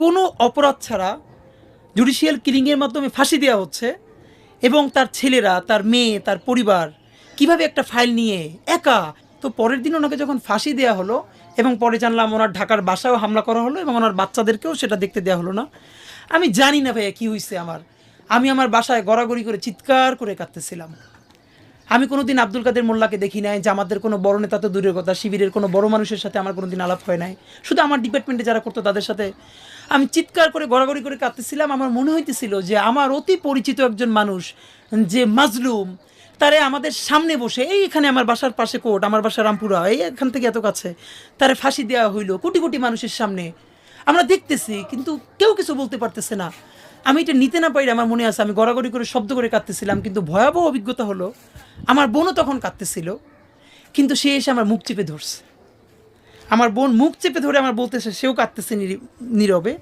কোনো অপরাধ ছাড়া জুডিশিয়াল কিলিংয়ের মাধ্যমে ফাঁসি দেওয়া হচ্ছে এবং তার ছেলেরা, তার মেয়ে, তার পরিবার কিভাবে একটা ফাইল নিয়ে একা। তো পরের দিন ওনাকে যখন ফাঁসি দেওয়া হলো এবং পরে জানলাম ওনার ঢাকার বাসায়ও হামলা করা হলো এবং ওনার বাচ্চাদেরকেও সেটা দেখতে দেওয়া হলো না। আমি জানি না ভাইয়া কী হয়েছে আমি আমার বাসায় গড়াগড়ি করে চিৎকার করে কাঁদতেছিলাম। আমি কোনোদিন আব্দুল কাদের মোল্লাকে দেখি নাই, জামাতের কোনো বড় নেতা তো দূরের কথা, শিবিরের কোনো বড় মানুষের সাথে আমার কোনোদিন আলাপ হয় নাই, শুধু আমার ডিপার্টমেন্টে যারা করতো তাদের সাথে আমি চিৎকার করে গড়াগড়ি করে কাঁদতেছিলাম। আমার মনে হইতেছিল যে আমার অতি পরিচিত একজন মানুষ যে মাজলুম, তারে আমাদের সামনে বসে এখানে আমার বাসার পাশে কোর্ট, আমার বাসা রামপুরা, এখান থেকে এত কাছে, তারে ফাঁসি দেওয়া হইলো কোটি কোটি মানুষের সামনে। আমরা দেখতেছি কিন্তু কেউ কিছু বলতে পারতেছে না। আমি এটা নিতে না পারি, আমার মনে আছে আমি গড়াগড়ি করে শব্দ করে কাঁদতেছিলাম। কিন্তু ভয়াবহ অভিজ্ঞতা হলো, আমার বোনও তখন কাঁদতেছিল, কিন্তু সে এসে আমার মুখ চেপে ধরছে। আমার বোন মুখ চেপে ধরে আমার বলতেছে, সেও কাঁদতেছে নীরবে।